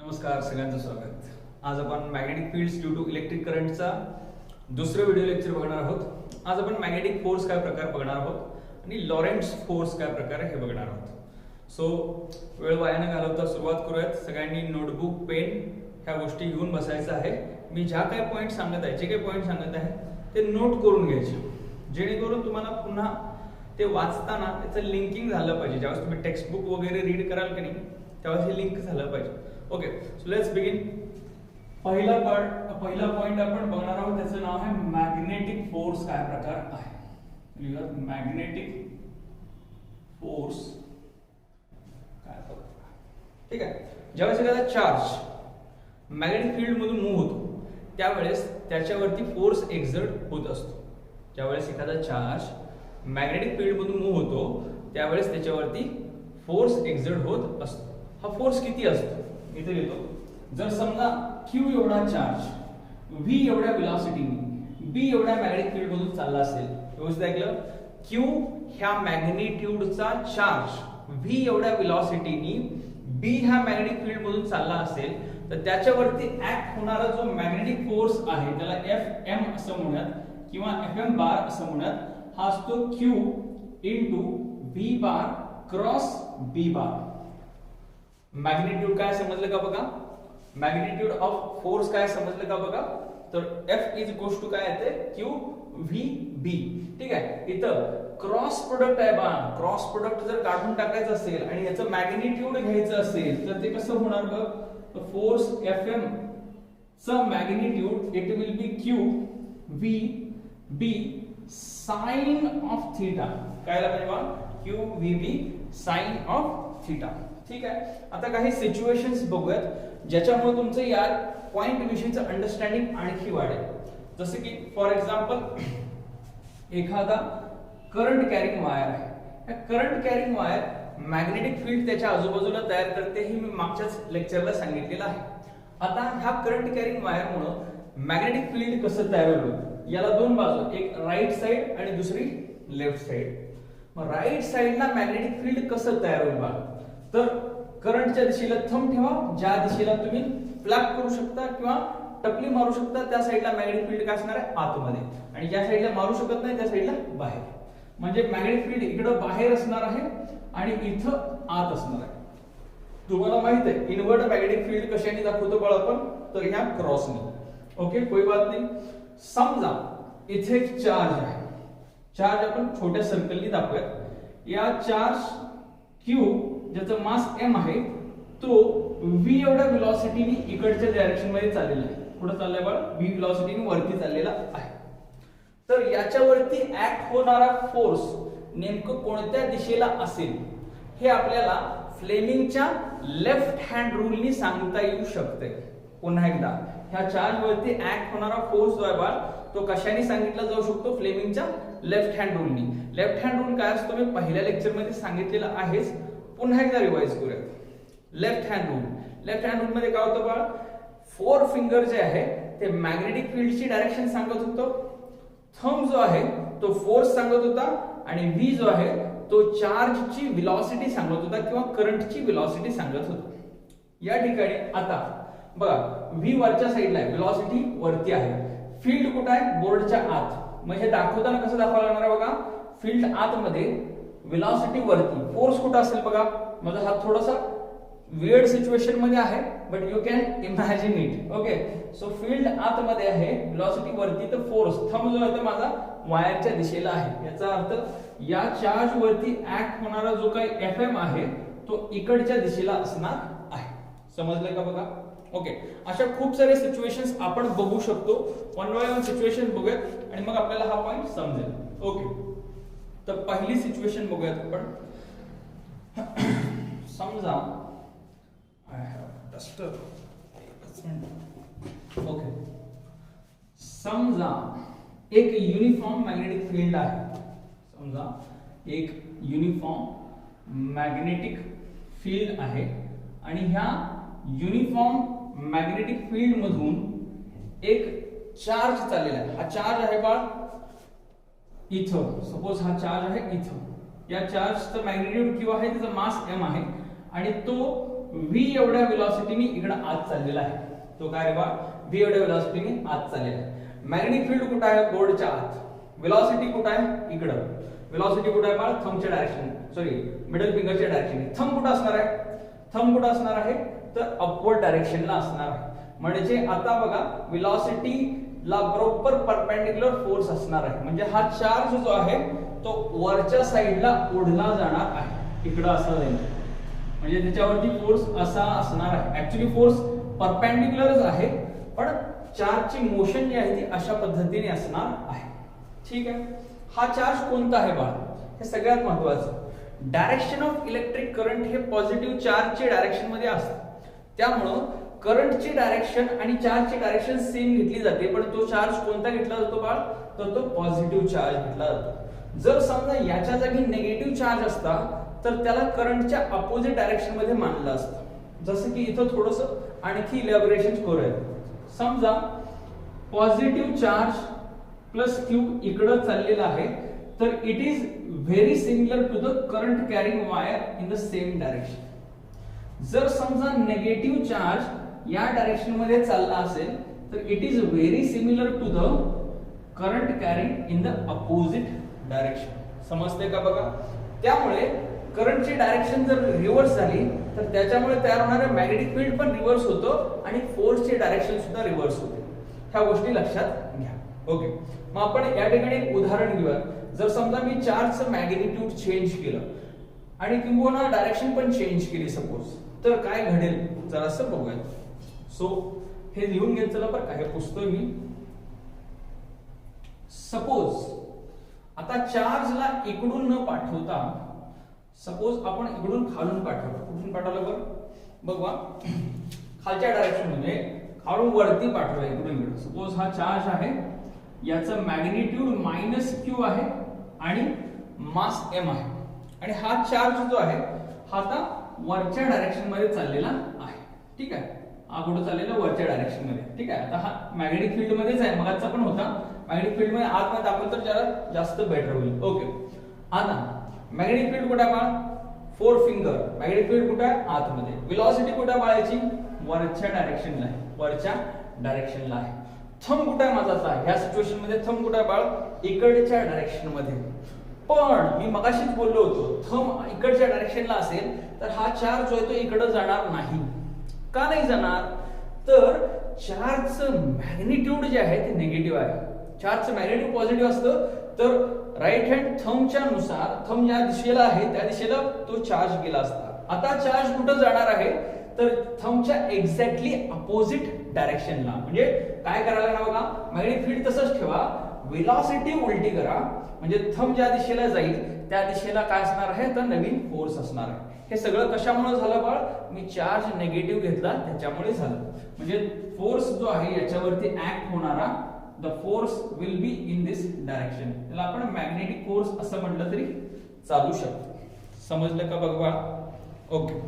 नमस्कार, सगळ्यांचं स्वागत. आज आपण magnetic fields due to electric करंटचा दुसरं व्हिडिओ लेक्चर बघणार आहोत. आज आपण मॅग्नेटिक फोर्स काय प्रकार बघणार आहोत आणि लॉरेंट्झ फोर्स काय प्रकार आहे हे बघणार आहोत. सो वेळ वाया न घालवता सुरुवात करूयात. सगळ्यांनी नोटबुक, पेन ह्या गोष्टी घेऊन बसायचं आहे. मी ज्या काही पॉईंट सांगत आहे, जे काही पॉईंट सांगत आहे ते नोट करून घ्यायचे, जेणेकरून तुम्हाला पुन्हा ते वाचताना त्याचं लिंकिंग झालं पाहिजे. ज्यावेळेस तुम्ही टेक्स्ट बुक वगैरे रीड कराल की नाही त्यावेळेस हे लिंक झालं पाहिजे. Okay, so let's begin. पहिला पॉइंट आपण बघणार आहोत, त्याचं नाव आहे मॅग्नेटिक फोर्स काय प्रकार आहे. क्लिअर? मॅग्नेटिक फोर्स काय प्रकार. ठीक आहे. ज्यावेळेस एखादा चार्ज मॅग्नेटिक फील्ड मधून मूव्ह होतो त्यावेळेस त्याच्यावरती फोर्स एक्झर्ट होत असतो. ज्यावेळेस एखादा चार्ज मॅग्नेटिक फील्ड मधून मूव्ह होतो त्यावेळेस त्याच्यावरती फोर्स एक्झर्ट होत असतो. हा फोर्स किती असतो इथे लिहितो. जर समजा Q एवढा चार्ज V एवढ्या वेलोसिटीने B एवढ्या मॅग्नेटिक फील्ड मधून चालला असेल, व्यवस्थित ऐकलं, Q ह्या मॅग्निट्यूडचा चार्ज V एवढ्या वेलोसिटीने B ह्या मॅग्नेटिक फील्ड मधून चालला असेल तर त्याच्यावरती ऍक्ट होणारा जो मॅग्नेटिक फोर्स आहे त्याला Fm असं म्हणूयात किंवा Fm बार असं म्हणूयात. हा असतो Q इंटू V बार क्रॉस B बार. मॅग्निट्यूड काय समजलं का बघा, मॅग्निट्यूड ऑफ फोर्स काय समजलं का बघा. तर F इज इक्वल्स टू काय येते Q V B. ठीक आहे. इथं क्रॉस प्रोडक्ट आहे बा. क्रॉस प्रोडक्ट जर काढून टाकायचं असेल आणि याचं मॅग्निट्यूड घ्यायचं असेल तर ते कसं होणार बघ. फोर्स Fm चा magnitude it will be Q V B sine of theta. काय पाहिजे बा, Q V B sine of theta. ठीक आहे. आता काही सिच्युएशन्स बघूयात ज्याच्यामुळे तुमचं या पॉइंट विषयीचं अंडरस्टँडिंग आणखी वाढेल. जसं की फॉर एक्झाम्पल एखादा करंट कॅरिंग वायर आहे. या current carrying wire magnetic field त्याच्या आजूबाजूला तयार करते, हे मी मागच्याच लेक्चरला सांगितलेलं आहे. आता ह्या करंट कॅरिंग वायरमुळे मॅग्नेटिक फील्ड कसं तयार होईल, याला दोन बाजू, एक राईट साइड आणि दुसरी लेफ्ट साइड. मग राईट साइडला मॅग्नेटिक फील्ड कसं तयार होईल बघा. तर करंटच्या दिशेला थंब ठेवा, ज्या दिशेला तुम्ही फ्लॅप करू शकता किंवा टपली मारू शकता त्या साईडला मॅग्नेटिक फील्ड काय असणार आहे, आतमध्ये, आणि ज्या साईडला मारू शकत नाही त्या साईडला बाहेर. म्हणजे मॅग्नेटिक फील्ड इकडं बाहेर असणार आहे आणि इथं आत असणार आहे. तुम्हाला माहित आहे इनवर्ट मॅग्नेटिक फील्ड कशाने दाखवतो बाळ आपण, तर ह्या क्रॉसने. ओके, कोई बात नाही. समजा इथे एक चार्ज आहे. चार्ज आपण छोट्या सर्कलनी दाखवूयात. या चार्ज Q ज्याचं मास m आहे तो V एवढ्या वेलोसिटीने इकडच्या डायरेक्शन मध्ये चाललेला आहे. पुढे चाललाय बघ, V वेलोसिटीने वरती चाललेला आहे. तर याच्यावरती ऍक्ट होणारा फोर्स नेमकं कोणत्या दिशेला असेल हे आपल्याला फ्लेमिंगच्या लेफ्ट हँड रूलनी सांगता येऊ शकते. पुन्हा एकदा, ह्या चार्ज वरती ऍक्ट होणारा फोर्स जो आहे बाळ तो कशाने सांगितला जाऊ शकतो, फ्लेमिंगच्या लेफ्ट हँड रूलनी. लेफ्ट हँड रूल काय असतो मी पहिल्या लेक्चर मध्ये सांगितलेलं आहेच, पुन्हा एकदा रिवाइज करूया. Left hand rule, left hand rule मध्ये काय होतं बाळ, फोर फिंगर जे आहे ते मॅग्नेटिक फील्डची डायरेक्शन सांगत होतं, थंब जो आहे तो फोर्स सांगत होता आणि V जो आहे तो चार्जची वेलोसिटी सांगत होता किंवा करंटची वेलोसिटी सांगत होता. या ठिकाणी आता बघा V वरच्या साईडला आहे, वेलोसिटी वरती आहे, फील्ड कुठे आहे, बोर्डच्या आत. मग हे दाखवताना कसं दाखवायला लागणार आहे बघा, फील्ड आतमध्ये, वेलोसिटी वरती, फोर्स कुठे असेल बघा. माझा हा थोडासा वियर्ड सिच्युएशन मध्ये आहे but you can imagine it. Okay, so field आतमध्ये आहे, वेलोसिटी वरती, तर फोर्स थंब जो आहे तो माझा वायरच्या दिशेला आहे. याचा अर्थ या चार्ज वरती ऍक्ट होणारा जो काही Fm आहे तो इकडच्या दिशेला असणार आहे. समजलं का बघा. ओके, अशा खूप सारे सिच्युएशन्स आपण बघू शकतो. वन बाय वन सिच्युएशन बघूयात आणि मग आपल्याला हा पॉइंट समजेल. ओके, तर पहिली सिच्युएशन बघूयात आपण. समजा आय हॅव डस्टर. ओके, समजा एक युनिफॉर्म मॅग्नेटिक फील्ड आहे. समजा एक युनिफॉर्म मॅग्नेटिक फील्ड आहे आणि ह्या युनिफॉर्म मॅग्नेटिक फील्ड मधून एक चार्ज चाललेला आहे. हा चार्ज आहे बाळ इथं, सपोज हा चार्ज आहे इथं. या चार्जचं मॅग्निट्यूड Q आहे, त्याचा मास m आहे आणि तो v एवढ्या वेलोसिटीने इकडे आत चाललेला आहे. तो काय रे बा v एवढ्या वेलोसिटीने आत चाललेला आहे. मॅग्नेटिक फील्ड कुठे आहे बोर्डच्या आत. वेलोसिटी कुठे आहे इकडे. वेलोसिटी कुठे आहे बाळ थंबच्या डायरेक्शन सॉरी मिडल फिंगरच्या डायरेक्शन. थंब कुठे असणार आहे. थंब कुठे असणार आहे तर अपवर्ड डायरेक्शनला असणार आहे. म्हणजे आता बघा वेलोसिटी ला बरोबर परपेंडिक्युलर फोर्स असणार आहे. म्हणजे हा चार्ज जो आहे तो वरच्या साइडला ओढला जाणार आहे. इकडे असा जाईल म्हणजे त्याच्यावरती फोर्स असा असणार आहे. ऍक्च्युअली फोर्स परपेंडिक्युलरच आहे पण चार्जची मोशन जी आहे ती अशा पद्धतीने असणार आहे. ठीक आहे. हा चार्ज कोणता आहे बाळा हे सगळ्यात महत्त्वाचं. डायरेक्शन ऑफ इलेक्ट्रिक करंट हे पॉझिटिव्ह चार्जच्या डायरेक्शन मध्ये असतं. त्यामुळं करंटची डायरेक्शन आणि चार्जची डायरेक्शन सेम घेतली जाते पण तो चार्ज कोणता घेतला जातो बाळ तर तो पॉझिटिव्ह चार्ज घेतला जातो. जर समजा याच्या जागी निगेटिव्ह चार्ज असता तर त्याला करंटच्या अपोजिट डायरेक्शन मध्ये मानलं असतं. जसं की इथं थोडस आणखी इलॅबोरेशन करूया. समजा पॉझिटिव्ह चार्ज प्लस क्यू इकडे चाललेला आहे तर it is very similar to the current carrying wire in the same direction. जर समजा निगेटिव्ह चार्ज या डायरेक्शन मध्ये चालला असेल तर it is very similar to the current carrying in the opposite direction. समजते का बघा. त्यामुळे करंटची डायरेक्शन जर रिव्हर्स झाली तर त्याच्यामुळे तयार होणारे मॅग्नेटिक फील्ड पण रिव्हर्स होतो आणि फोर्सची डायरेक्शन सुद्धा रिव्हर्स होते. ह्या गोष्टी लक्षात घ्या. ओके. मग आपण या ठिकाणी एक उदाहरण घेऊया. जर समजा मी चार्जचं मॅग्निट्यूड चेंज केलं आणि किंवा डायरेक्शन पण चेंज केली सपोज तर काय घडेल जरा असं बघूया. सो हे लिहून घेत चला बरं काय पुसतोय मी. सपोज आता चार्जला इकडून न पाठवता सपोज आपण इकडून खालून पाठवलं. कुठून पाठवलं बरं बघा खालच्या डायरेक्शन मध्ये खालून वरती पाठवलं इकडून इकडे. सपोज हा चार्ज आहे याचं मॅग्निट्यूड -q आहे आणि मास m आहे आणि हा चार्ज जो आहे हा आता वरच्या डायरेक्शन मध्ये चाललेला आहे. ठीक आहे. हा कुठे चाललेला वरच्या डायरेक्शन मध्ये. ठीक आहे. आता हा मॅग्नेटिक फील्ड मध्येच आहे मगाचा पण होता. मॅग्नेटिक फील्ड मध्ये आतमध्ये दाखवलं तर जरा जास्त बेटर होईल. ओके. आता मॅग्नेटिक फील्ड कुठे आहे बाळा फोर फिंगर. मॅग्नेटिक फील्ड कुठे आहे आतमध्ये. वेलोसिटी कुठे आहे बाळाची वरच्या डायरेक्शनला आहे. वरच्या डायरेक्शनला आहे. थंब कुठे आहे माझा ह्या सिच्युएशन मध्ये थंब कुठे आहे बाळ इकडच्या डायरेक्शन मध्ये. पण मी मगाशीच बोललो होतो थंब इकडच्या डायरेक्शनला असेल तर हा चार्ज जो आहे तो इकडे जाणार नाही. का नाही जाणार तर चार्जचं मॅग्निट्यूड जे आहे ते निगेटिव्ह आहे. चार्जचं मॅग्निट्यूड पॉझिटिव्ह असतं तर राईट हँड थंबच्या नुसार थंब ज्या दिशेला आहे त्या दिशेला तो चार्ज गेला असता. आता चार्ज कुठे जाणार आहे तर थंबच्या एक्झॅक्टली अपोजिट डायरेक्शनला. म्हणजे काय करायला लागणार बघा मॅग्नेटिक फील्ड तसंच ठेवा वेलोसिटी उलटी करा म्हणजे थंब ज्या दिशेला जाईल त्या दिशेला काय असणार आहे तर नवीन फोर्स असणार आहे. हे सगळं कशामुळे झालं बाळ मी चार्ज निगेटिव्ह घेतला त्याच्यामुळे झालं. म्हणजे फोर्स जो आहे याच्यावरती ऍक्ट होणारा the force will be in this direction. त्याला आपण मॅग्नेटिक फोर्स असं म्हटलं तरी चालू शकतो. समजलं का बघ बाळ. ओके.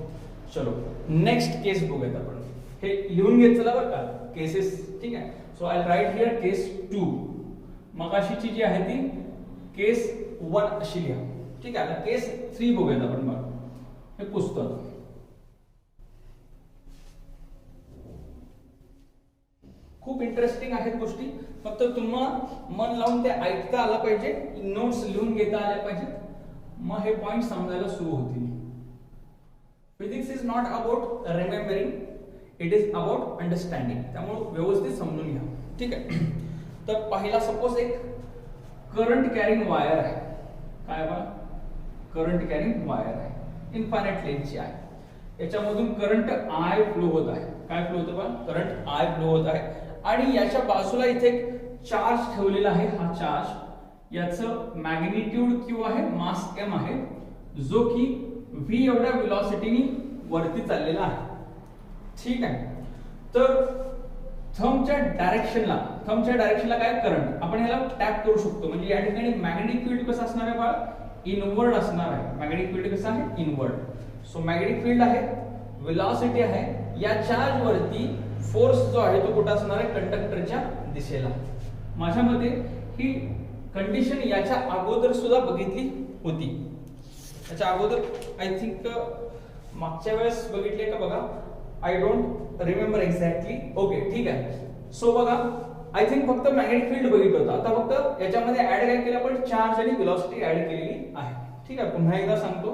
चलो नेक्स्ट केस बघूयात आपण. हे लिहून घेत चला बरं का केसेस. ठीक आहे. सो आय राईट हिअर केस 2. मगाशीची जी आहे ती केस 1 अशी लिहा. ठीक आहे. आता केस 3 बघूयात आपण बघा. हे पुस्तक खूप इंटरेस्टिंग आहेत गोष्टी. फक्त तुम्हाला मन लावून ते ऐकता आलं पाहिजे. नोट्स लिहून घेता आल्या पाहिजेत. मग हे पॉइंट समजायला सुरू होतील. Physics is not about remembering it is about understanding. त्यामुळे व्यवस्थित समजून घ्या. ठीक आहे. तर पहिला सपोज एक करंट कॅरिंग वायर आहे. काय बा करंट कॅरिंग वायर आहे. इन्फायनाइट लेंथची आहे. याच्यामधून करंट I फ्लो होत आहे. काय फ्लो होतं बा करंट I फ्लो होत आहे आणि याच्या बाजूला इथे एक चार्ज ठेवलेला आहे. हा चार्ज याचं मॅग्निट्यूड Q आहे मास M आहे जो की V एवढ्या वेलोसिटीने वरती चाललेला आहे. ठीक आहे. तर थंबच्या डायरेक्शनला काय करंट आपण याला टॅप करू शकतो. म्हणजे या ठिकाणी मॅग्नेटिक फील्ड कसं असणार आहे बाळ इनवर्ड असणार आहे. मॅग्नेटिक फील्ड कसं आहे इनवर्ड. सो मॅग्नेटिक फील्ड आहे वेलोसिटी आहे. या चार्ज वरती फोर्स जो आहे तो कुठे असणार आहे कंडक्टरच्या दिशेला. माझ्या मते ही कंडिशन याच्या अगोदर सुद्धा बघितली होती. याच्या अगोदर आय थिंक मागच्या वेळेस बघितले का बघा, I don't remember exactly. Okay ठीक आहे. सो बघा, आय थिंक फक्त मॅग्नेटिक फील्ड बघितलं होतं. आता फक्त याच्यामध्ये ऍड काय केलं आपण, चार्ज आणि व्हेलॉसिटी ऍड केलेली आहे. ठीक आहे, पुन्हा एकदा सांगतो.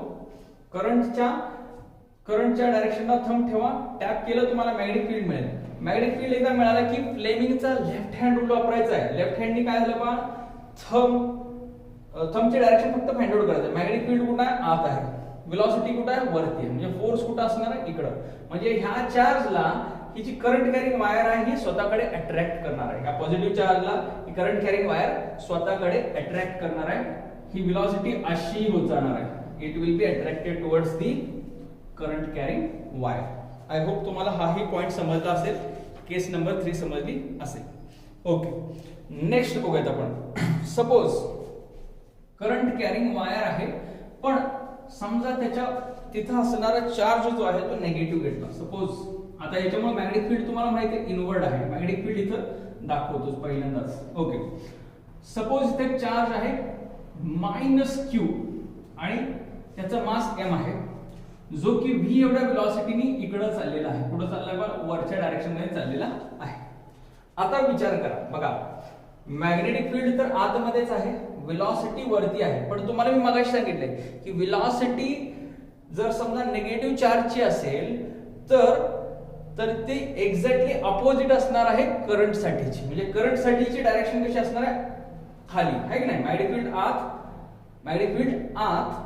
करंटच्या डायरेक्शनला थंब ठेवा, टॅप केलं तुम्हाला मॅग्नेटिक फील्ड मिळेल. मॅग्नेटिक फील्ड एकदा मिळाला की फ्लेमिंगचा लेफ्ट हँड रूल वापरायचा आहे. लेफ्ट हँडनी काय झालं पहा, थंबचे डायरेक्शन फक्त फाइंड आउट करायचं. मॅग्नेटिक फील्ड कुठं आहे, आत आहे. व्हेलॉसिटी कुठं आहे, वरती आहे. म्हणजे फोर्स कुठं असणार आहे, इकडं. म्हणजे ह्या चार्जला ही जी करंट कॅरिंग वायर आहे ही स्वतःकडे अट्रॅक्ट करणार आहे. या पॉझिटिव्ह चार्जला ही करंट कॅरिंग वायर स्वतःकडे अट्रॅक्ट करणार आहे. ही व्हेलॉसिटी अशी होत जाणार आहे. It will B attracted towards the current carrying wire. I hope तुम्हाला हाही पॉइंट समजला असेल. केस नंबर 3 समजली असेल. ओके, नेक्स्ट बघूयात आपण. सपोज करंट कॅरिंग वायर आहे, पण समजा त्याच्या तिथं असणारा चार्ज जो आहे तो नेगेटिव्ह घेतला. सपोज आता याच्यामुळे मॅग्नेटिक फील्ड तुम्हाला माहिती आहे इनवर्ड आहे. मॅग्नेटिक फील्ड इथं दाखवतोच पहिल्यांदाच. ओके, सपोज इथे चार्ज आहे -q आणि त्याचा मास m आहे, जो की v एवढ्या व्हेलॉसिटीनी इकडे चाललेला आहे. कुठे चाललाय बघा, वरच्या डायरेक्शन मध्ये चाललेला आहे. आता विचार करा बघा, मॅग्नेटिक फील्ड तर आतमध्येच आहे, व्हेलॉसिटी वरती आहे. पण तुम्हाला मी मगाशी सांगितलंय की व्हेलॉसिटी जर समजा निगेटिव्ह चार्जची असेल तर ते एक्झॅक्टली अपोजिट असणार आहे करंट साठीची. म्हणजे करंट साठीची डायरेक्शन कशी असणार आहे, खाली आहे की नाही. मॅग्नेटिक फील्ड आत,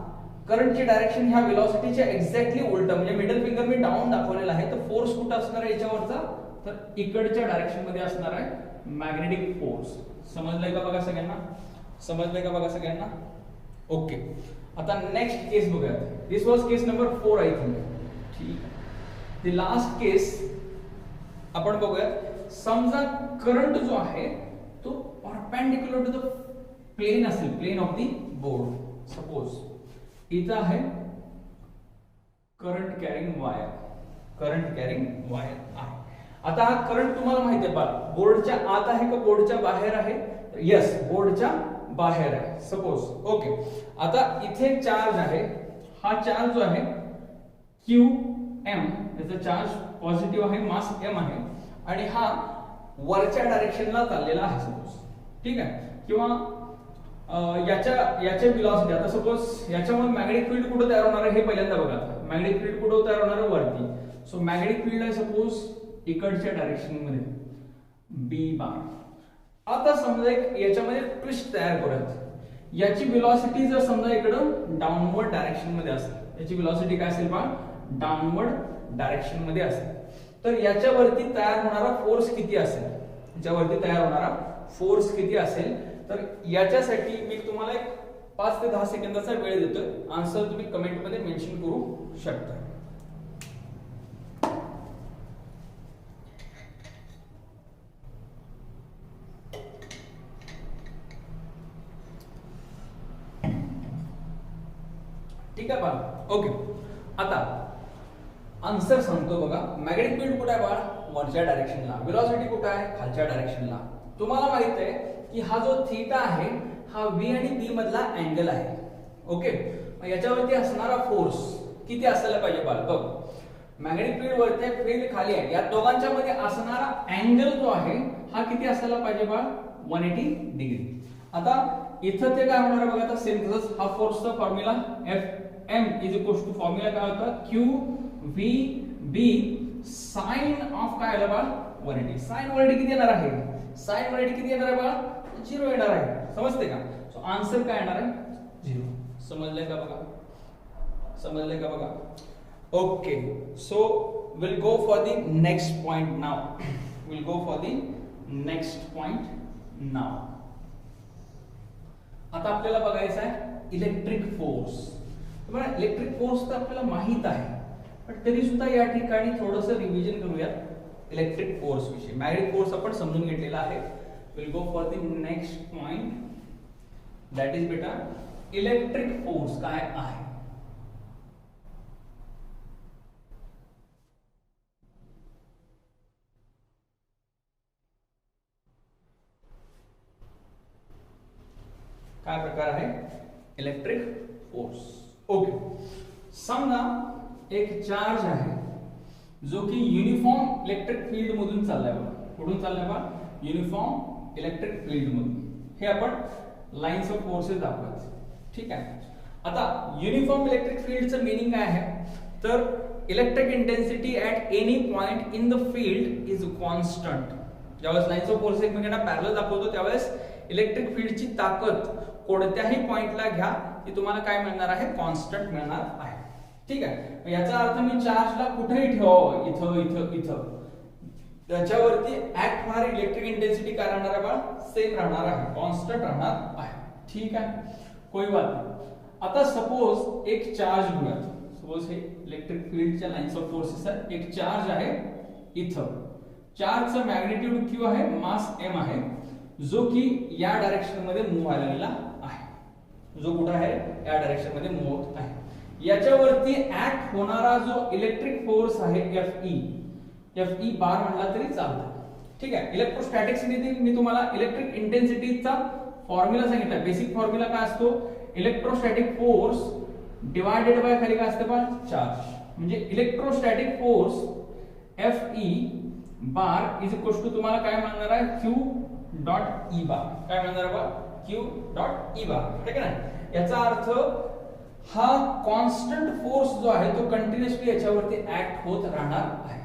करंटची डायरेक्शन ह्या व्हेलॉसिटीच्या एक्झॅक्टली उलट. म्हणजे मिडल फिंगर मी डाऊन दाखवलेला आहे. तर फोर्स कुठं असणार आहे याच्यावरचा, तर इकडच्या डायरेक्शन मध्ये असणार आहे मॅग्नेटिक फोर्स. समजलंय का बघा सगळ्यांना, समजलंय का बघा सगळ्यांना. ओके, आता नेक्स्ट केस बघूयात. This was case number 4 I think. ठीक आहे, द लास्ट केस आपण बघूयात. समजा करंट जो आहे तो परपेंडिक्युलर टू द प्लेन असेल, plane of the board. Suppose इथं आहे करंट कॅरिंग वायर आहे. आता हा करंट तुम्हाला माहिती आहे बघा, बोर्डच्या आत आहे का बोर्डच्या बाहेर आहे, यस बोर्डच्या बाहेर आहे. सपोज ओके, आता इथे चार्ज आहे. हा चार्ज जो आहे QM, याचा चार्ज पॉझिटिव्ह आहे, मास m आहे आणि हा वरच्या डायरेक्शनला चाललेला आहे. सपोज ठीक आहे, किंवा याच्या व्हेलॉसिटी. आता सपोज याच्यामुळे मॅग्नेटिक फील्ड कुठे तयार होणार आहे हे पहिल्यांदा बघा. मॅग्नेटिक फील्ड कुठे तयार होणार आहे, वरती. सो मॅग्नेटिक फील्ड आहे सपोज इकडच्या डायरेक्शन मध्ये B बार. आता समजा एक याच्यामध्ये ट्विस्ट तयार करूयात. याची व्हेलॉसिटी जर समजा इकडं डाऊनवर्ड डायरेक्शन मध्ये असेल, याची व्हेलॉसिटी काय असेल पहा, डाऊनवर्ड डायरेक्शन मध्ये असेल, तर याच्यावरती तयार होणारा फोर्स किती असेल, याच्यावरती तयार होणारा फोर्स किती असेल. तर याच्यासाठी मी तुम्हाला एक 5 ते 10 सेकंदाचा वेळ देतोय. आन्सर तुम्ही कमेंट मध्ये मेन्शन करू शकता. ठीक आहे बघा. ओके, आता आन्सर सांगतो बघा. मॅग्नेटिक फील्ड कुठे आहे बघा, वरच्या डायरेक्शनला. व्हेलॉसिटी कुठे आहे, खालच्या डायरेक्शनला. तुम्हाला माहित आहे की हा जो थीटा आहे हा V आणि B मधला अँगल आहे. ओके, याच्यावरती असणारा फोर्स किती असायला पाहिजे बघ. मॅग्नेटिक फील्ड वरती आहे, फील्ड खाली आहे. या दोघांच्या मध्ये असणारा अँगल जो आहे हा किती असायला पाहिजे बघा, 180 डिग्री. आता इथं ते काय होणार बघा, आता सेम तसंच हा फोर्सचा formula Fm is equals to formula काय होता, QVB साइन ऑफ काय आलं बघा 180. साइन 180 किती येणार आहे, साइन 180 किती येणार आहे बघा, 0 येणार आहे. समजते का. सो आन्सर काय येणार आहे, 0. समजलंय का बघा, समजलंय का बघा. Okay, so will go for the next point now. Will go for the next point now. आता आपल्याला बघायचं आहे इलेक्ट्रिक फोर्स. तुम्हाला इलेक्ट्रिक फोर्स तर आपल्याला माहित आहे, पण तरी सुद्धा या ठिकाणी थोडंसं रिव्हिजन करूयात इलेक्ट्रिक फोर्स विषयी. मॅग्नेटिक फोर्स आपण समजून घेतलेला आहे. Will go for the next point, that is बेटा इलेक्ट्रिक फोर्स काय आहे. काय प्रकार आहे इलेक्ट्रिक फोर्स. ओके, समजा एक चार्ज आहे जो की युनिफॉर्म इलेक्ट्रिक फील्ड मधून चाललाय बघा. कुठून चाललाय बघा? युनिफॉर्म इलेक्ट्रिक फील्ड मधून. हे आपण लाईन्स ऑफ फोर्सेस दाखवायचे. ठीक आहे. आता युनिफॉर्म इलेक्ट्रिक फील्डचं मीनिंग काय आहे? तर electric intensity at any point in the field is constant. ज्यावेळेस लाईन्स ऑफ फोर्स एकमेकांना पॅरलल दाखवतो त्यावेळेस इलेक्ट्रिक फील्डची ताकद कोणत्याही पॉइंटला घ्या ती तुम्हाला काय मिळणार आहे? कॉन्स्टंट मिळणार आहे. ठीक आहे. याचा अर्थ मी चार्जला कुठेही ठेवावं, इथं इथं इथं, त्याच्यावरती ऍक्ट होणारी इलेक्ट्रिक इंटेन्सिटी काय राहणार आहे बघा? सेम राहणार आहे, कॉन्स्टंट राहणार आहे. ठीक आहे, कोई बात नाही. आता सपोज एक चार्ज घेऊयात. सपोज हे इलेक्ट्रिक फील्डच्या लाईन्स ऑफ फोर्सेस आहे. एक चार्ज आहे इथं. चार्जचा मॅग्निट्यूड क्यू आहे, मास एम आहे, जो की या डायरेक्शन मध्ये मूव्ह व्हायला आहे. जो कुठे आहे? या डायरेक्शन मध्ये मूव्ह होत आहे. याच्यावरती ऍक्ट होणारा जो इलेक्ट्रिक फोर्स आहे Fe बार म्हणला तरी चालतं. ठीक आहे. इलेक्ट्रोस्टॅटिक्स मध्ये मी तुम्हाला इलेक्ट्रिक इंटेन्सिटीचा फॉर्म्युला सांगितला. बेसिक फॉर्म्युला काय असतो? इलेक्ट्रोस्टॅटिक फोर्स डिवायडेड बाय खाली काय असतं बघा? चार्ज. म्हणजे electrostatic force Fe bar is equal to तुम्हाला काय मिळणार आहे? Q dot E bar. काय मिळणार आहे बघा? Q dot E bar. ठीक आहे ना? याचा अर्थ हा कॉन्स्टंट फोर्स जो आहे तो कंटिन्युअसली याच्यावरती ऍक्ट होत राहणार आहे.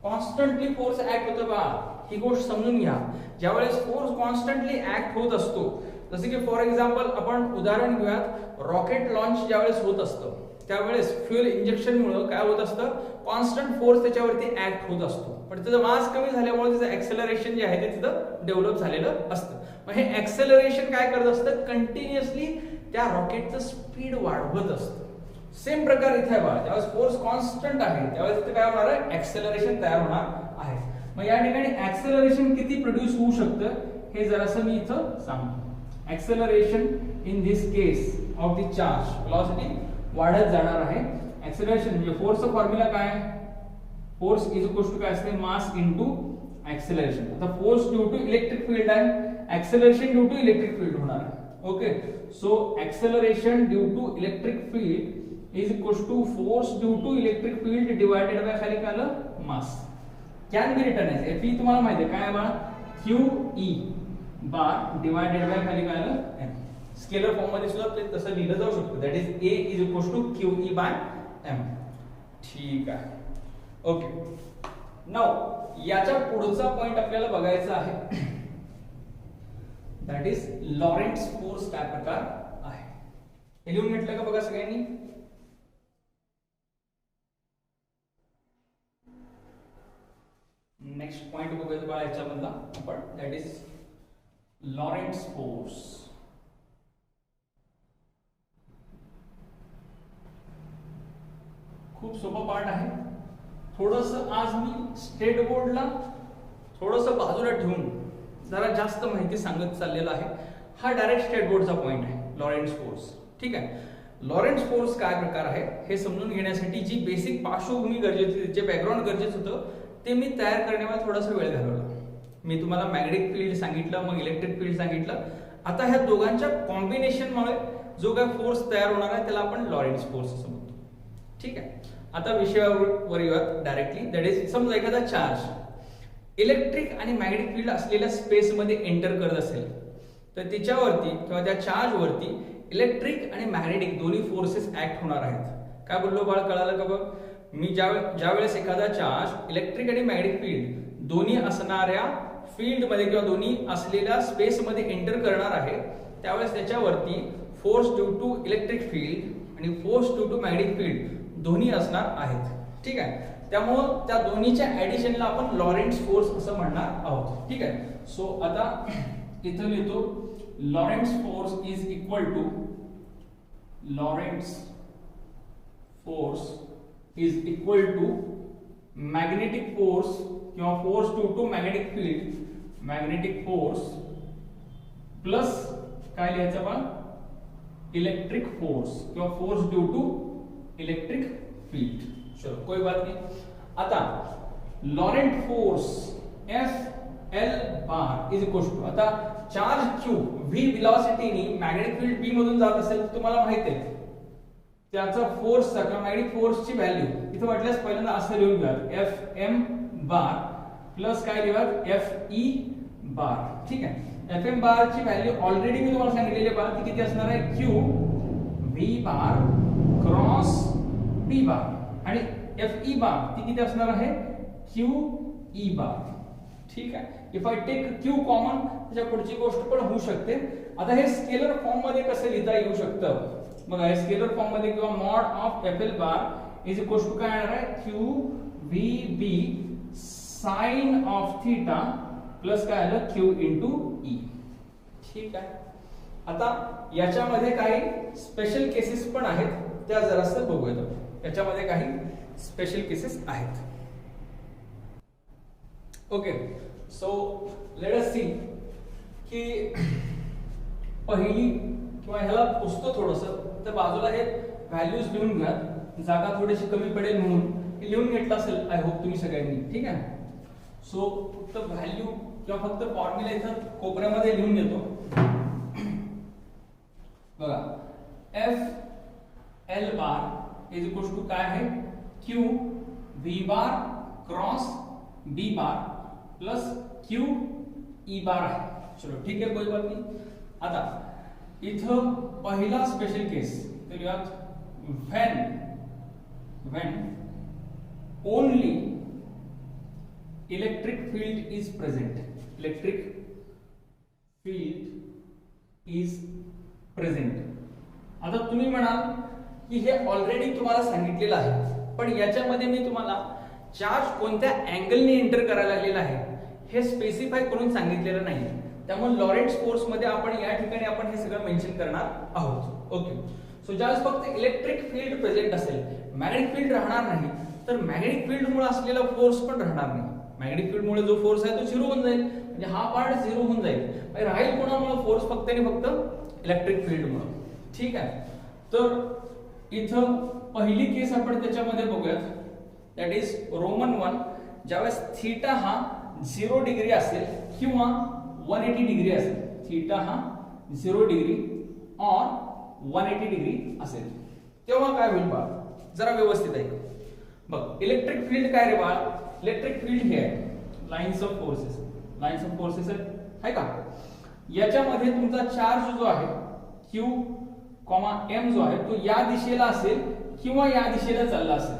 कॉन्स्टंटली फोर्स ऍक्ट होतो बा, ही गोष्ट समजून घ्या. ज्यावेळेस फोर्स कॉन्स्टंटली ऍक्ट होत असतो, जसे की फॉर एक्झाम्पल आपण उदाहरण घेऊयात, रॉकेट लॉन्च ज्यावेळेस होत असतं त्यावेळेस फ्युएल इंजेक्शन मुळे काय होत असतं? कॉन्स्टंट फोर्स त्याच्यावरती ऍक्ट होत असतो. पण त्याचं मास कमी झाल्यामुळे त्याचं ऍक्सेलरेशन जे आहे ते तिथं डेव्हलप झालेलं असतं. मग हे ऍक्सेलरेशन काय करत असतं? कंटिन्युअसली त्या रॉकेटचं स्पीड वाढवत असतं. सेम प्रकार इथे आहे बघा. ज्यावेळेस फोर्स कॉन्स्टंट आहे त्यावेळेस इथे काय होणार आहे? ऍक्सेलरेशन तयार होणार आहे. मग या ठिकाणी ऍक्सेलरेशन किती प्रोड्यूस होऊ शकतं हे जरासं मी इथं सांगतो. Acceleration in this case of the charge velocity वाढत जाणार आहे. ऍक्सेलरेशन म्हणजे फोर्सचा फॉर्म्युला काय आहे? फोर्स इज इक्वल टू काय असते? Mass into acceleration. आता force due to electric field आहे, acceleration due to electric field होणार आहे. Okay, so acceleration due to electric field is equal to force due to electric field divided by खाली काय आलं? Mass. Can be written as Fe तुम्हाला माहिती आहे काय बघा? QE बार डिवायडेड बाय खाली काय आलं? M. स्केलर फॉर्म मध्ये सुद्धा ते तसं लिहिलं जाऊ शकतं. That is A is equal to QE by M. ठीक आहे. ओके, नाउ याच्या पुढचा पॉइंट आपल्याला बघायचा आहे. दॅट इज लॉरेंट्झ फोर्स काय प्रकार आहे. हे लिहून घेतलं का बघा सगळ्यांनी? नेक्स्ट पॉइंट बघूया बघा याच्यामधला आपण. That is Lorentz force. खूप सोपा पार्ट आहे. थोडस आज मी स्टेट बोर्डला थोडस बाजूला ठेवून जरा जास्त माहिती सांगत चाललेला आहे. हा डायरेक्ट स्टेट बोर्डचा पॉइंट आहे, लॉरेंट्झ फोर्स. ठीक आहे. लॉरेंट्झ फोर्स काय प्रकार आहे हे समजून घेण्यासाठी जी बेसिक पार्श्वभूमी गरजेची, जे बॅकग्राऊंड गरजेचं होतं ते मी तयार करण्यामध्ये थोडासा वेळ घालवला. मी तुम्हाला मॅग्नेटिक फील्ड सांगितलं, मग इलेक्ट्रिक फील्ड सांगितलं. आता ह्या दोघांच्या कॉम्बिनेशनमुळे जो काय फोर्स तयार होणार आहे त्याला आपण लॉरेंट्झ फोर्स असं म्हणतो. ठीक आहे. आता विषयावर येऊयात डायरेक्टली. दॅट इज समजा एखादा चार्ज इलेक्ट्रिक आणि मॅग्नेटिक फील्ड असलेल्या स्पेस मध्ये एंटर करत असेल तर तिच्यावरती किंवा त्या चार्ज वरती इलेक्ट्रिक आणि मॅग्नेटिक दोन्ही फोर्सेस ऍक्ट होणार आहेत. काय बोललो बाळ, कळालं का बघ? मी ज्या वेळेस एखादा चार्ज इलेक्ट्रिक आणि मॅग्नेटिक फील्ड दोन्ही असणाऱ्या फील्ड मध्ये किंवा दोन्ही असलेल्या स्पेस मध्ये एंटर करणार आहे त्यावेळेस त्याच्यावरती force due to electric field आणि force due to magnetic field दोन्ही असणार आहेत. ठीक आहे. त्यामुळं त्या दोन्हीच्या ऍडिशनला आपण लॉरेंट्झ फोर्स असं म्हणणार आहोत. ठीक आहे. सो आता इथं लिहितो Lorentz force is equal to Lorentz force is equal to magnetic force किंवा force due to magnetic field, magnetic force plus काय लिहायचं आपण? इलेक्ट्रिक फोर्स किंवा force due to electric field. चलो कोई बात नहीं. आता Lorentz force FL bar is equal to, आता चार्ज Q V वेलोसिटीनी मॅग्नेटिक फील्ड B मधून जात असेल तर तुम्हाला माहिती आहे त्याचा फोर्सचा किंवा मॅग्नेटिक फोर्सची व्हॅल्यू इथे म्हटल्यास पहिल्यांदा असं लिहून घ्या एफ एम बार प्लस काय लिहा एफ ई बार. ठीक आहे, एफ एम बार ची व्हॅल्यू ऑलरेडी मी तुम्हाला सांगितलेली आहे. ती किती असणार आहे Q V bar cross B बार आणि एफ ई बार ती किती असणार आहे क्यू ई बार. ठीक आहे, if I take Q common त्याच्या पुढची गोष्ट पण होऊ शकते. आता हे स्केलर फॉर्म मध्ये कसं लिहिता येऊ शकतं बघा. हे स्केलर फॉर्म मध्ये किंवा mod of F L bar is equal to काय येणार आहे Q V B sine of theta plus काय आलं क्यू इंटू ई. ठीक आहे, आता याच्यामध्ये काही स्पेशल केसेस पण आहेत, त्या जरासं बघूयात. याच्यामध्ये काही स्पेशल केसेस आहेत. Okay, so let us see की पहिली किंवा ह्याला पुसतो थोडंसं तर बाजूला हे व्हॅल्यूज लिहून घ्या. जागा थोडीशी कमी पडेल म्हणून हे लिहून घेतलं असेल आय होप तुम्ही सगळ्यांनी. ठीक आहे, सो फक्त व्हॅल्यू किंवा फक्त फॉर्म्युला इथं कोपऱ्यामध्ये लिहून घेतो. बघा F L bar is equal to काय आहे Q V bar cross B bar plus Q E bar आहे. चलो ठीक आहे, कोई बात नाही. आता इथं पहिला स्पेशल केस तर यात when only electric field is present. Electric field is present. आता तुम्ही म्हणाल की हे ऑलरेडी तुम्हाला सांगितलेलं आहे, पण याच्यामध्ये मी तुम्हाला चार्ज कोणत्या अँगलने एंटर करायला लागलेला आहे हे स्पेसिफाय करून सांगितलेलं नाही. त्यामुळे लॉरेंट्झ फोर्स मध्ये आपण या ठिकाणी आपण हे सगळं मेन्शन करणार आहोत. ओके, सो ज्यावेळेस फक्त इलेक्ट्रिक फील्ड प्रेझेंट असेल, मॅग्नेटिक फील्ड राहणार नाही, तर मॅग्नेटिक फील्ड मुळे असलेला फोर्स पण राहणार नाही. मॅग्नेटिक फील्ड मुळे जो फोर्स आहे तो झिरो होऊन जाईल, म्हणजे हा पार्ट झिरो होऊन जाईल. राहील कोणामुळे फोर्स फक्त आणि फक्त इलेक्ट्रिक फील्ड मुळे. ठीक आहे, तर इथं पहिली केस आपण त्याच्यामध्ये बघूयात, दॅट इज रोमन 1. ज्यावेळेस थीटा हा 0 डिग्री असेल किंवा 180 डिग्री असेल, थीटा हा 0 डिग्री और 180 डिग्री असेल, तेव्हा काय होईल बा जरा व्यवस्थित आहे बघ. इलेक्ट्रिक फील्ड काय रे बा, इलेक्ट्रिक फील्ड हे आहे lines of forces. Lines of forces आहे का, याच्यामध्ये तुमचा चार्ज जो आहे क्यू कॉमा एम जो आहे तो या दिशेला असेल किंवा या दिशेला चालला असेल.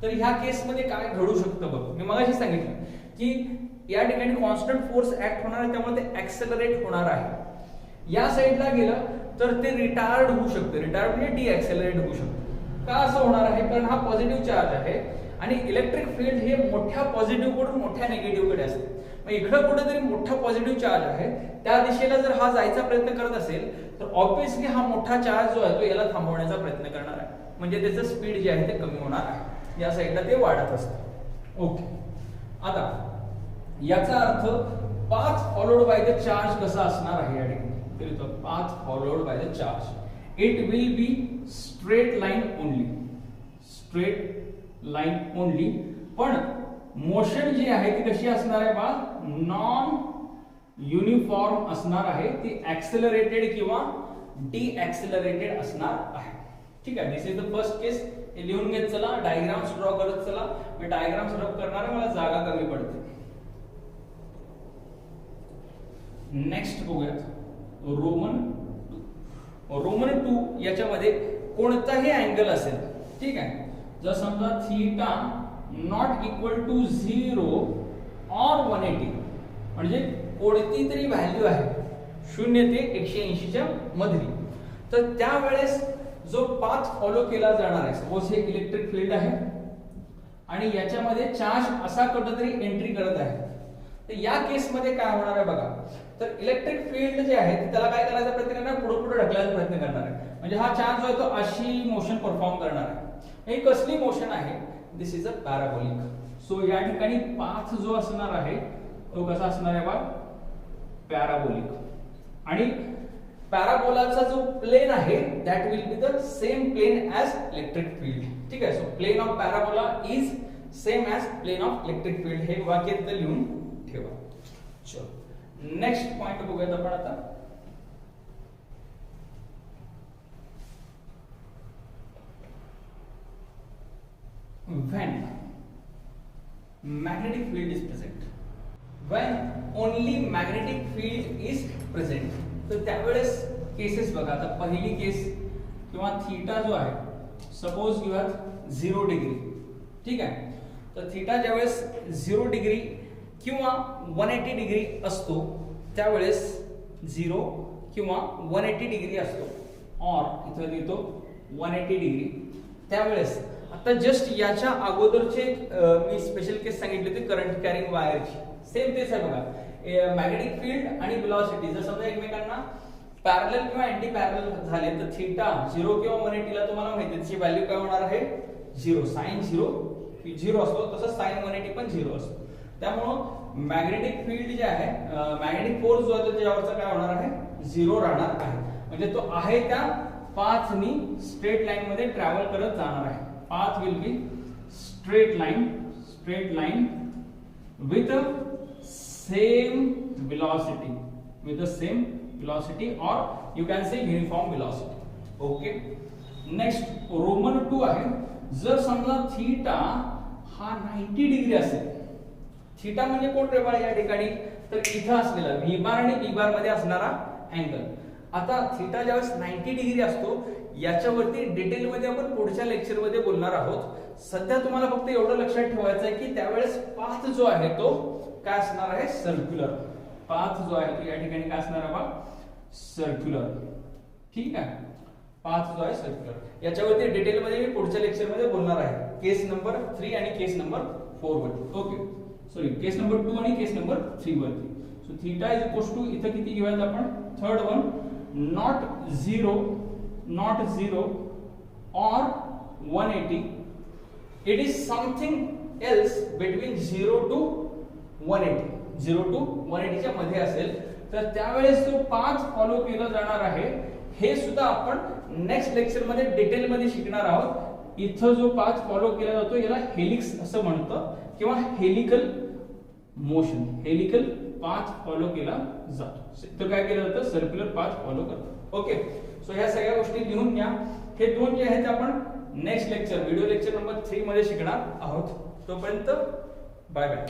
तर ह्या केस मध्ये काय घडू शकतं बघ, मी मगाशी सांगितलं की या ठिकाणी कॉन्स्टंट फोर्स ऍक्ट होणार आहे, त्यामुळे ते ऍक्सेलरेट होणार आहे. या साईडला गेलं तर ते रिटार्ड होऊ शकतं. रिटार्ड म्हणजे डिऍक्सेलरेट होऊ शकतं. का असं होणार आहे, कारण हा पॉझिटिव्ह चार्ज आहे आणि इलेक्ट्रिक फील्ड हे मोठ्या पॉझिटिव्ह कडून मोठ्या निगेटिव्ह कडे असते. मग इकडे कुठेतरी मोठा पॉझिटिव्ह चार्ज आहे, त्या दिशेला जर हा जायचा प्रयत्न करत असेल तर ऑब्व्हियसली हा मोठा चार्ज जो आहे तो याला थांबवण्याचा प्रयत्न करणार आहे, म्हणजे त्याचं स्पीड जे आहे ते कमी होणार आहे, या साईडला ते वाढत असतं. ओके, आता याचा अर्थ path followed by the charge कसा असणार आहे या ठिकाणी, तर path followed by the charge it will be straight line only. Straight line only, पण मोशन जी आहे ती कशी असणार आहे बा, नॉन युनिफॉर्म असणार आहे. ती ऍक्सेलरेटेड किंवा डिऍक्सेलरेटेड असणार आहे. ठीक आहे, दिस इज द फर्स्ट केस. हे लिहून घेत चला, डायग्राम्स ड्रॉ करत चला. मी डायग्राम्स ड्रॉ करणार आहे, मला जागा कमी पडते. नेक्स्ट बघूयात रोमन 2. याच्यामध्ये कोणताही अँगल असेल, ठीक आहे, जर समजा थीटा नॉट इक्वल टू 0 और 180, म्हणजे कोणती तरी व्हॅल्यू आहे 0 ते 180 च्या मधली, तर त्यावेळेस जो पाथ फॉलो केला जाणार आहे, सपोज हे इलेक्ट्रिक फील्ड आहे आणि याच्यामध्ये चार्ज असा कुठेतरी एंट्री करत आहे, तर या केस मध्ये काय होणार आहे बघा. तर इलेक्ट्रिक फील्ड जे आहे त्याला काय करायचा प्रयत्न करणार, पुढे ढकलायचा प्रयत्न करणार आहे. म्हणजे हा चार्ज आहे तो अशी मोशन परफॉर्म करणार आहे. ही कसली मोशन आहे, दिस इज अ पॅराबोलिक. सो या ठिकाणी पाथ जो असणार आहे तो कसा असणार आहे बा, पॅराबोलिक. आणि पॅराबोलाचा जो प्लेन आहे that will be the same plane as electric field. ठीक आहे, so plane of parabola is same as plane of electric field. हे वाक्यात लिहून ठेवा. चलो नेक्स्ट पॉइंट बघूयात आपण आता. when magnetic field is present, when only magnetic field is present, तर त्यावेळेस केसेस बघा. आता पहिली केस किंवा थीटा जो आहे, सपोज यू हॅव 0 डिग्री, ठीक आहे. तर थीटा ज्यावेळेस 0 डिग्री किंवा 180 डिग्री असतो त्यावेळेस 0 किंवा 180 डिग्री असतो, और इथं देतो 180 डिग्री. त्यावेळेस आता जस्ट याच्या अगोदरचे मी स्पेशल केस सांगितले होते करंट कॅरिंग वायरची, सेम तेच आहे बघा. मॅग्नेटिक फील्ड आणि वेलोसिटी जर समजा एकमेकांना पॅरलल किंवा अँटी पॅरलल झाले तर थीटा 0 किंवा 180 ला तुम्हाला माहिती आहे त्याची व्हॅल्यू काय होणार आहे, 0. साइन 0 असतो, तसंच साइन 180 पण 0 असतो. त्यामुळं मॅग्नेटिक फील्ड जे आहे, मॅग्नेटिक फोर्स जो आहे त्याच्यावरचा काय होणार आहे, 0 राहणार आहे. म्हणजे तो आहे त्या पाथनी स्ट्रेट लाईन मध्ये ट्रॅव्हल करत जाणार आहे. Path will be straight line with same velocity or you can say uniform velocity. Okay, next Roman 2 आहे. जर समजा थीटा हा 90 डिग्री असेल, थीटा म्हणजे कोण रे बाळा या ठिकाणी, तर इथं असलेला व्ही बार आणि व्ही बार मध्ये असणारा अँगल. आता थीटा ज्यावेळेस 90 डिग्री असतो, याच्यावरती डिटेल मध्ये आपण पुढच्या लेक्चर मध्ये बोलणार आहोत. सध्या तुम्हाला फक्त एवढं लक्षात ठेवायचं आहे की त्यावेळेस पाथ जो आहे तो काय असणार आहे, सर्क्युलर. पाथ जो आहे तो या ठिकाणी काय असणार आहे बा, सर्क्युलर. ठीक आहे, पाथ जो आहे सर्क्युलर. याच्यावरती डिटेल मध्ये मी पुढच्या लेक्चर मध्ये बोलणार आहे, केस नंबर 3 आणि केस नंबर 4 वरती. ओके, सॉरी केस नंबर 2 आणि केस नंबर 3 वरती. So theta is equals to इथं किती घेऊयात आपण, third one, not 0 or 180. It is something else between 0 to 180. 0 to 180 च्या मध्ये असेल तर त्यावेळेस जो पाथ फॉलो केला जाणार आहे हे सुद्धा आपण नेक्स्ट लेक्चर मध्ये डिटेल मध्ये शिकणार आहोत. इथं जो पाथ फॉलो केला जातो याला हेलिक्स असं म्हणतं किंवा helical motion, helical path follow केला जातो. तर काय केलं जातं, सर्क्युलर पाथ फॉलो करतो. ओके, सो ह्या सगळ्या गोष्टी लिहून घ्या. हे दोन जे आहेत आपण next lecture, video lecture number 3 मध्ये शिकणार आहोत. तोपर्यंत बाय बाय.